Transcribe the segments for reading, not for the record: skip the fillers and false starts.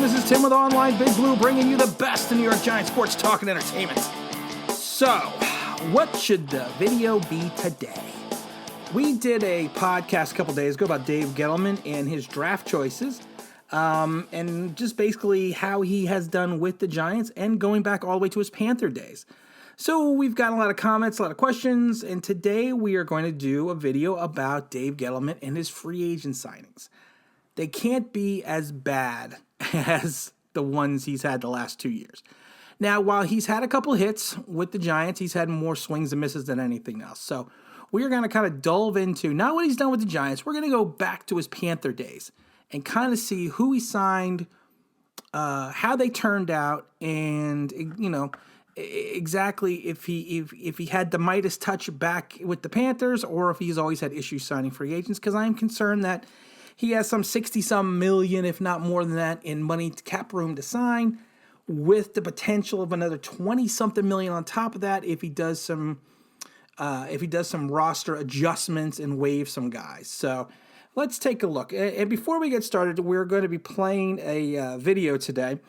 This is Tim with Online Big Blue, bringing you the best in New York Giants sports talk and entertainment. So, what should the video be today? We did a podcast a couple days ago about Dave Gettleman and his draft choices, and just basically how he has done with the Giants and going back all the way to his Panther days. So we've got a lot of comments, a lot of questions, and today we are going to do a video about Dave Gettleman and his free agent signings. They can't be as bad as the ones he's had the last 2 years. Now, while he's had a couple hits with the Giants, he's had more swings and misses than anything else. So we're going to kind of delve into not what he's done with the Giants. We're going to go back to his Panther days and kind of see who he signed, how they turned out, and, you know, exactly if he had the Midas touch back with the Panthers or if he's always had issues signing free agents, because I'm concerned that he has some 60-some million, if not more than that, in money cap room to sign, with the potential of another 20-something million on top of that if he does some roster adjustments and waive some guys. So let's take a look. And before we get started, we're going to be playing a video today.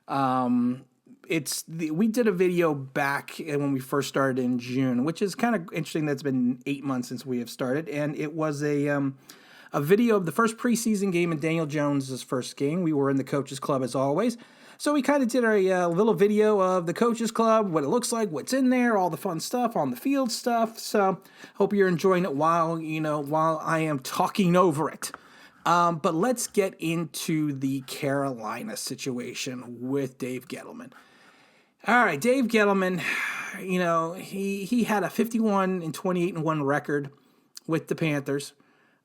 We did a video back when we first started in June, which is kind of interesting. That's been 8 months since we have started, and it was a video of the first preseason game in Daniel Jones' first game. We were in the Coaches Club as always. So we kind of did a little video of the Coaches Club, what it looks like, what's in there, all the fun stuff, on the field stuff. So hope you're enjoying it while I am talking over it. But let's get into the Carolina situation with Dave Gettleman. All right, Dave Gettleman, he had a 51-28-1 record with the Panthers.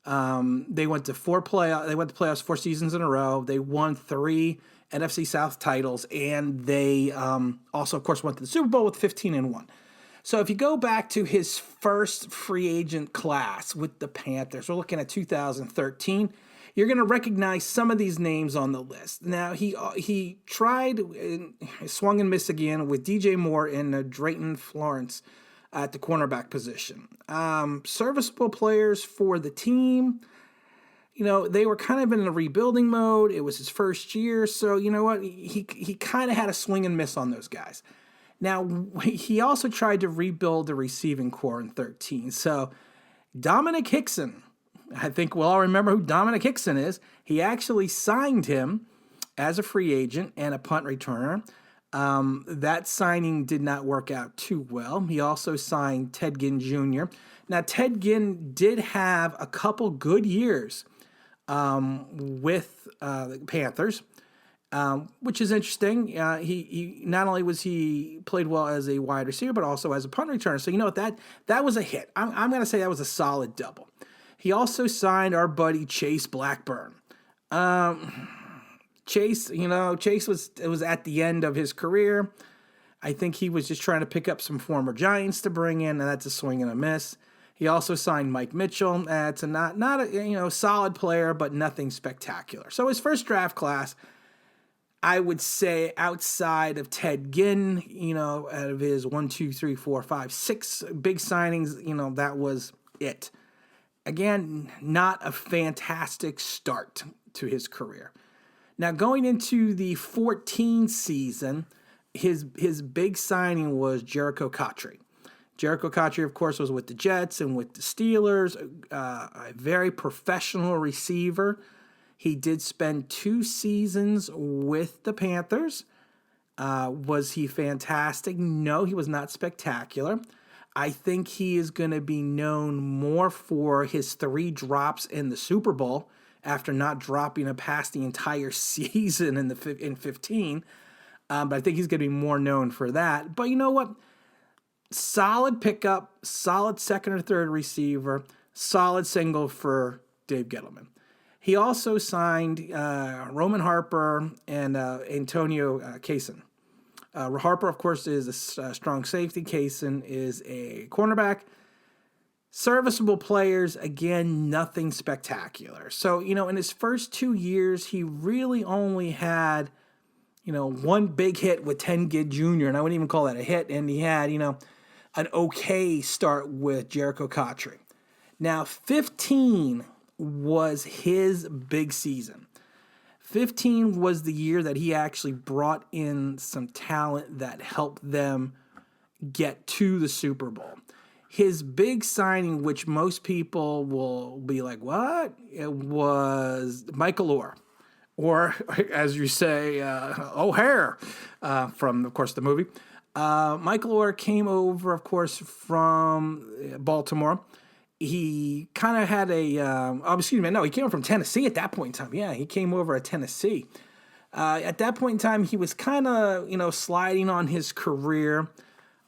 They went to playoffs 4 seasons in a row. They won 3 NFC South titles, and they also, of course, went to the Super Bowl with 15-1. So if you go back to his first free agent class with the Panthers, we're looking at 2013. You're going to recognize some of these names on the list. Now, he tried, swung and missed again with DJ Moore and Drayton Florence at the cornerback position. Serviceable players for the team. They were kind of in a rebuilding mode. It was his first year. So, you know what? He kind of had a swing and miss on those guys. Now, he also tried to rebuild the receiving core in 2013. So, Dominic Hickson, I think we'll all remember who Dominic Hickson is. He actually signed him as a free agent and a punt returner. That signing did not work out too well. He also signed Ted Ginn Jr. Now, Ted Ginn did have a couple good years with the Panthers, which is interesting. He not only was he played well as a wide receiver, but also as a punt returner. So you know what, that was a hit. I'm going to say that was a solid double. He also signed our buddy Chase Blackburn. Chase was at the end of his career. I think he was just trying to pick up some former Giants to bring in, and that's a swing and a miss. He also signed Mike Mitchell. It's a not a solid player, but nothing spectacular. So his first draft class, I would say, outside of Ted Ginn, out of his 1, 2, 3, 4, 5, 6 big signings, that was it. Again, not a fantastic start to his career. Now, going into the 2014 season, his big signing was Jericho Cotchery. Jericho Cotchery, of course, was with the Jets and with the Steelers, a very professional receiver. He did spend 2 seasons with the Panthers. Was he fantastic? No, he was not spectacular. I think he is going to be known more for his 3 drops in the Super Bowl after not dropping a pass the entire season in 15. But I think he's going to be more known for that. But you know what? Solid pickup, solid second or third receiver, solid single for Dave Gettleman. He also signed Roman Harper and Antonio Kaysen. Harper, of course, is a strong safety. Kaysen is a cornerback. Serviceable players, again, nothing spectacular. So, in his first 2 years, he really only had, one big hit with Ted Ginn Jr., and I wouldn't even call that a hit, and he had, an okay start with Jericho Cotchery. Now, 15 was his big season. 15 was the year that he actually brought in some talent that helped them get to the Super Bowl. His big signing, which most people will be like, what? It was Michael Orr. Or, as you say, O'Hare, from, of course, the movie. Michael Orr came over, of course, from Baltimore. He kind of had he came over from Tennessee at that point in time. Yeah, he came over at Tennessee. At that point in time, he was kind of, sliding on his career.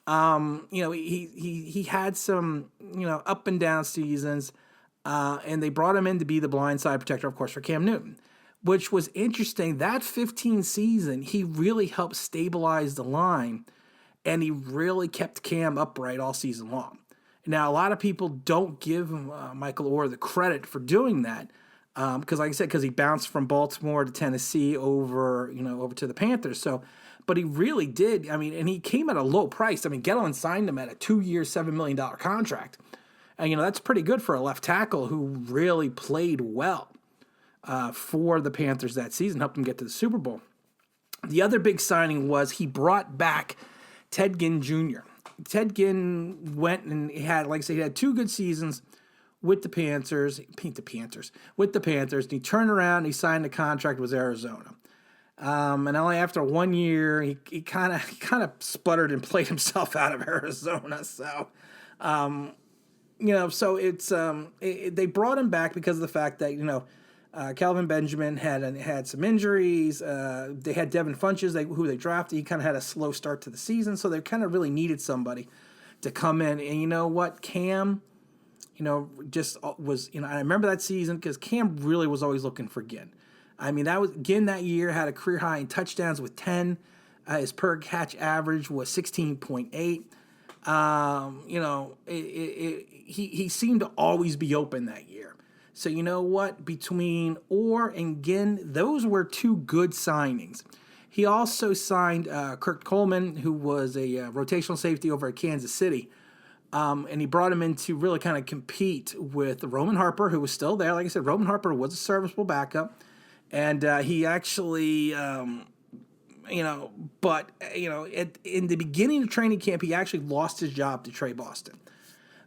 He had some, up and down seasons, and they brought him in to be the blindside protector, of course, for Cam Newton, which was interesting. That 15 season, he really helped stabilize the line, and he really kept Cam upright all season long. Now, a lot of people don't give Michael Orr the credit for doing that, because, like I said, because he bounced from Baltimore to Tennessee over to the Panthers. So, but he really did. I mean, and he came at a low price. I mean, Gettleman signed him at a 2-year, $7 million contract, and that's pretty good for a left tackle who really played well for the Panthers that season, helped them get to the Super Bowl. The other big signing was he brought back Ted Ginn Jr. Ted Ginn went and he had 2 good seasons with the Panthers. And he turned around and he signed a contract with Arizona. And only after 1 year, he kind of sputtered and played himself out of Arizona. So, so it's they brought him back because of the fact that Calvin Benjamin had some injuries. They had Devin Funches, who they drafted. He kind of had a slow start to the season, so they kind of really needed somebody to come in. And you know what, Cam, just was. I remember that season because Cam really was always looking for Ginn. I mean, Ginn that year had a career high in touchdowns with 10. His per catch average was 16.8. He seemed to always be open that year. So you know what? Between Orr and Ginn, those were 2 good signings. He also signed Kurt Coleman, who was a rotational safety over at Kansas City. And he brought him in to really kind of compete with Roman Harper, who was still there. Like I said, Roman Harper was a serviceable backup. And he actually, in the beginning of training camp, he actually lost his job to Trey Boston.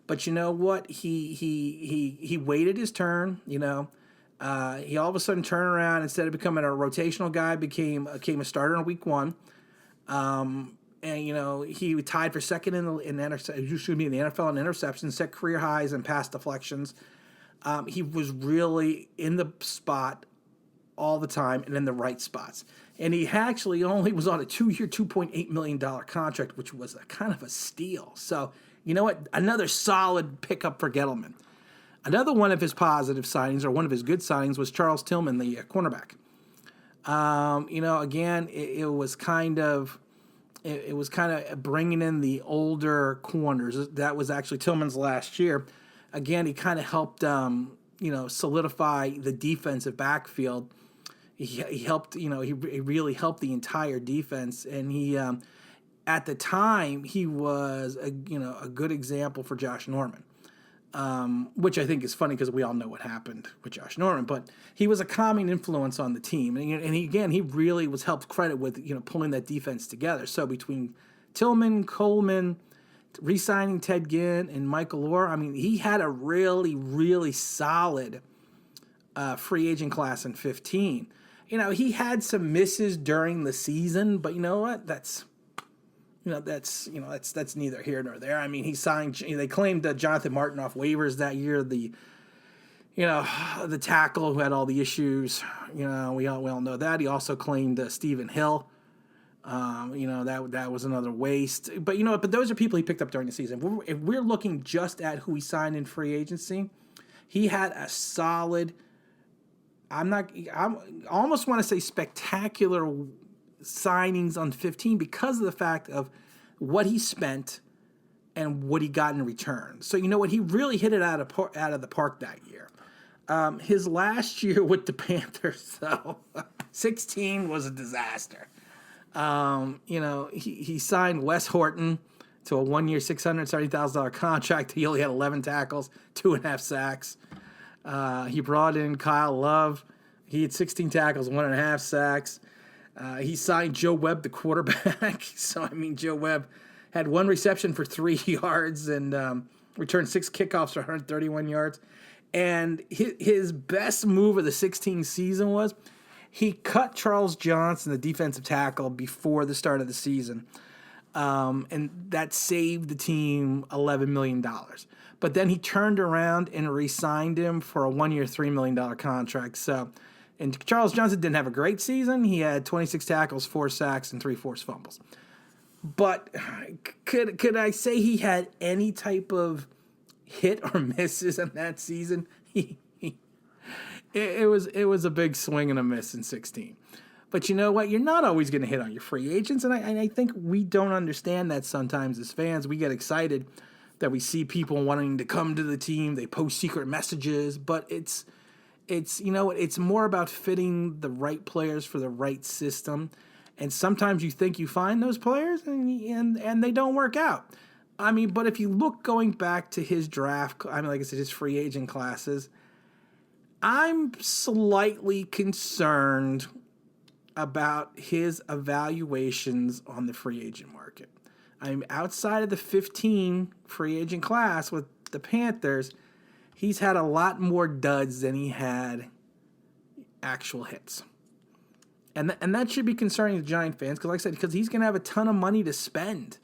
But you know what? He waited his turn. He all of a sudden turned around, instead of becoming a rotational guy, became a starter in week 1. And he tied for second in the NFL in interceptions, set career highs in pass deflections. He was really in the spot all the time and in the right spots. And he actually only was on a 2-year, $2.8 million contract, which was a kind of a steal. So, you know what? Another solid pickup for Gettleman. Another one of his positive signings, or one of his good signings, was Charles Tillman, the cornerback. Again, it was kind of bringing in the older corners. That was actually Tillman's last year. Again, he kind of helped, solidify the defensive backfield. He helped, he really helped the entire defense, and he, at the time, he was a good example for Josh Norman, which I think is funny because we all know what happened with Josh Norman. But he was a calming influence on the team, and he really was helped credit with pulling that defense together. So between Tillman, Coleman, re-signing Ted Ginn, and Michael Orr, I mean, he had a really, really solid free agent class in 15. He had some misses during the season, but you know what? That's neither here nor there. I mean, they claimed Jonathan Martin off waivers that year, the tackle who had all the issues. We all know that. He also claimed Stephen Hill. That was another waste. But but those are people he picked up during the season. If we're looking just at who he signed in free agency, he had a solid, I almost want to say spectacular signings on 15 because of the fact of what he spent and what he got in return. So you know what? He really hit it out of the park that year. His last year with the Panthers, though, 16 was a disaster. He signed Wes Horton to a 1-year, $670,000 contract. He only had 11 tackles, 2.5 sacks. He brought in Kyle Love. He had 16 tackles, 1.5 sacks. He signed Joe Webb, the quarterback. So, I mean, Joe Webb had 1 reception for 3 yards and returned 6 kickoffs for 131 yards. And his best move of the 16 season was he cut Charles Johnson, the defensive tackle, before the start of the season. And that saved the team $11 million. But then he turned around and re-signed him for a 1-year, $3 million contract. So, and Charles Johnson didn't have a great season. He had 26 tackles, 4 sacks, and 3 forced fumbles. But could I say he had any type of hit or misses in that season? It was a big swing and a miss in 16. But you know what? You're not always going to hit on your free agents, and I think we don't understand that sometimes as fans. We get excited that we see people wanting to come to the team. They post secret messages, but it's more about fitting the right players for the right system. And sometimes you think you find those players and they don't work out. I mean, but if you look going back to his draft, I mean, like I said, his free agent classes, I'm slightly concerned about his evaluations on the free agent market. I'm outside of the 15 free agent class with the Panthers. He's had a lot more duds than he had actual hits. And that should be concerning to Giant fans because, like I said, because he's going to have a ton of money to spend.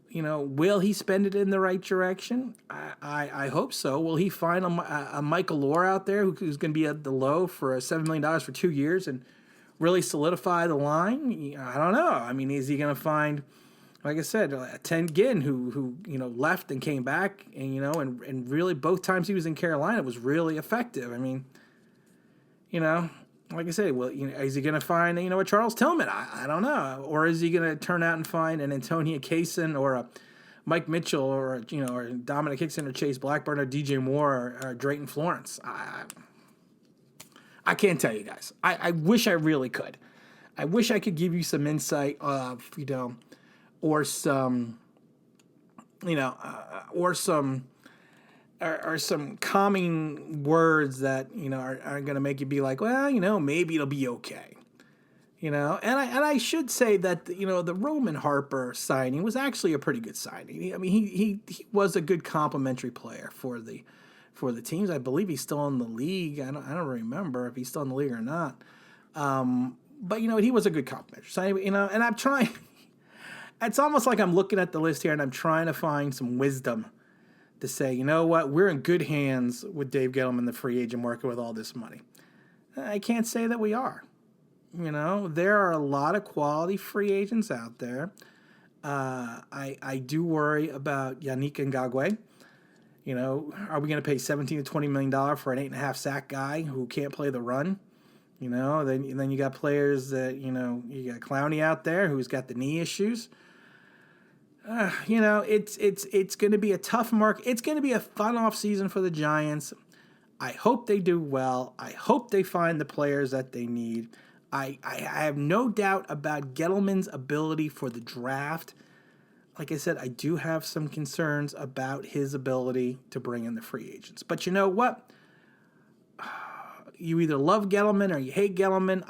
You know, will he spend it in the right direction? I hope so. Will he find a Michael Orr out there who's going to be at the low for $7 million for 2 years and really solidify the line? I don't know. I mean, is he going to find, like I said, Ted Ginn who left and came back and really both times he was in Carolina was really effective. I mean, like I said, well, is he going to find a Charles Tillman? I don't know. Or is he going to turn out and find an Antonio Kaysen or a Mike Mitchell or Dominic Hickson or Chase Blackburn or DJ Moore or Drayton Florence? I can't tell you guys. I wish I really could. I wish I could give you some insight of or some or some calming words that are going to make you be like, well, maybe it'll be okay. And I should say that the Roman Harper signing was actually a pretty good signing. I mean, he was a good complimentary player for the teams. I believe he's still in the league. I don't remember if he's still in the league or not. But he was a good complimentary signing. And I'm trying. It's almost like I'm looking at the list here and I'm trying to find some wisdom to say, you know what, we're in good hands with Dave Gettleman, the free agent market, with all this money. I can't say that we are. There are a lot of quality free agents out there. I do worry about Yannick Ngakoue. Are we going to pay $17 to $20 million for an 8.5 sack guy who can't play the run? Then you got players that, you got Clowney out there who's got the knee issues. It's going to be a tough mark. It's going to be a fun off season for the Giants. I hope they do well. I hope they find the players that they need. I have no doubt about Gettleman's ability for the draft. Like I said, I do have some concerns about his ability to bring in the free agents. But you know what? You either love Gettleman or you hate Gettleman.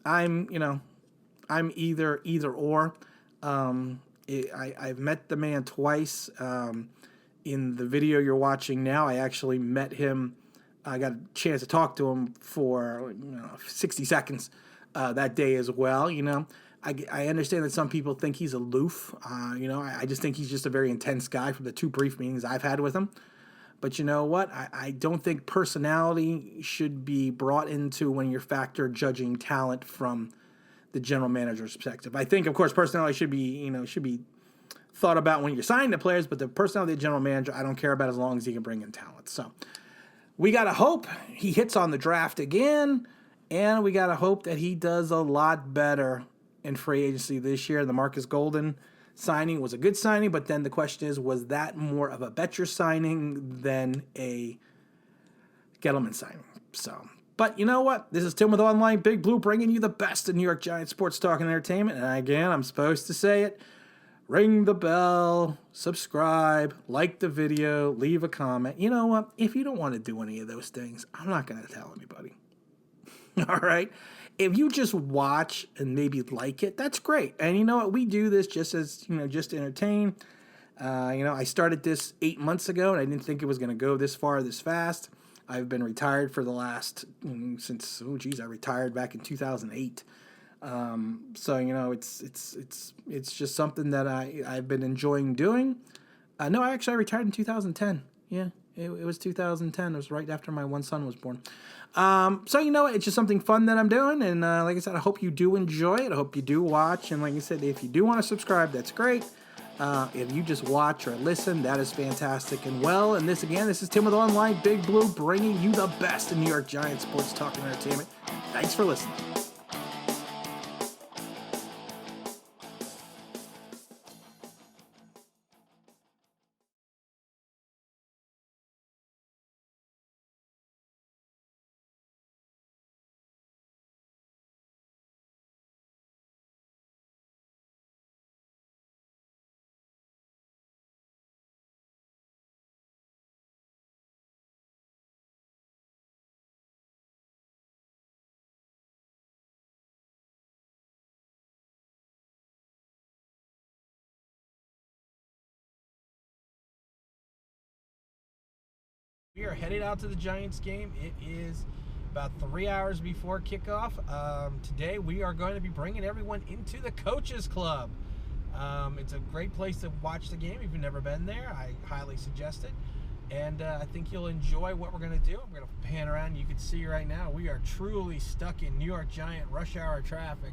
I'm either or. I've met the man twice. In the video you're watching now, I actually met him. I got a chance to talk to him for 60 seconds that day as well. I understand that some people think he's aloof. I just think he's just a very intense guy from the 2 brief meetings I've had with him. But you know what? I don't think personality should be brought into when you're judging talent from the general manager's perspective. I think, of course, personality should be thought about when you're signing the players, but the personality of the general manager, I don't care about as long as he can bring in talent. So we got to hope he hits on the draft again, and we got to hope that he does a lot better in free agency this year. The Marcus Golden signing was a good signing, but then the question is, was that more of a Betcher signing than a Gettleman signing? So, but you know what? This is Tim with Online Big Blue, bringing you the best in New York Giants sports talk and entertainment. And again, I'm supposed to say it. ring the bell, subscribe, like the video, leave a comment. You know what? If you don't want to do any of those things, I'm not going to tell anybody. All right? If you just watch and maybe like it, that's great. And you know what? We do this just as, just to entertain. I started this 8 months ago, and I didn't think it was going to go this far, this fast. I've been retired for the last, I retired back in 2008. So it's just something that I've been enjoying doing. No, I retired in 2010. Yeah, it was 2010. It was right after my one son was born. So it's just something fun that I'm doing, and like I said, I hope you do enjoy it. I hope you do watch, and like I said, if you do want to subscribe, that's great. If you just watch or listen, that is fantastic. And this is Tim with Online Big Blue, bringing you the best in New York Giants sports talk and entertainment. Thanks for listening. We are headed out to the Giants game. It is about 3 hours before kickoff. Today we are going to be bringing everyone into the Coaches Club. It's a great place to watch the game. If you've never been there, I highly suggest it. And I think you'll enjoy what we're going to do. I'm going to pan around. You can see right now we are truly stuck in New York Giant rush hour traffic.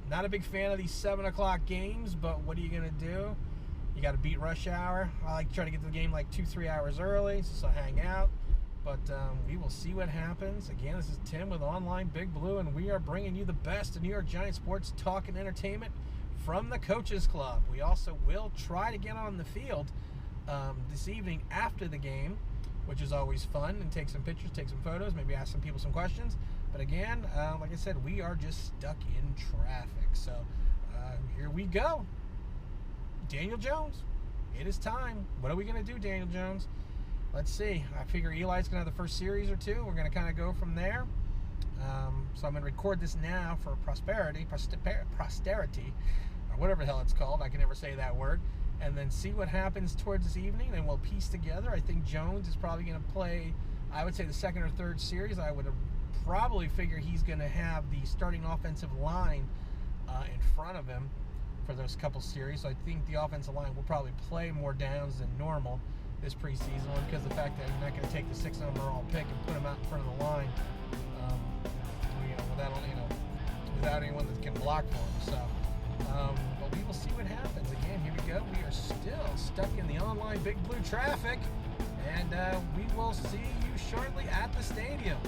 Not a big fan of these 7 o'clock games, but what are you going to do? You got to beat rush hour. I like to try to get to the game like 2-3 hours early, so I hang out. But we will see what happens. Again, this is Tim with Online Big Blue, and we are bringing you the best of New York Giants sports talk and entertainment from the Coaches Club. We also will try to get on the field this evening after the game, which is always fun, and take some pictures, take some photos, maybe ask some people some questions. But again, like I said, we are just stuck in traffic. So here we go. Daniel Jones, it is time. What are we going to do, Daniel Jones? Let's see. I figure Eli's going to have the first series or two. We're going to kind of go from there. So I'm going to record this now for posterity, or whatever the hell it's called. I can never say that word. And then see what happens towards this evening, and we'll piece together. I think Jones is probably going to play, I would say, the second or third series. I would probably figure he's going to have the starting offensive line in front of him for those couple series. So I think the offensive line will probably play more downs than normal this preseason, because of the fact that you're not going to take the 6th overall pick and put him out in front of the line, without anyone that can block for him. So, but we will see what happens. Again, here we go. We are still stuck in the Online Big Blue traffic, and we will see you shortly at the stadium.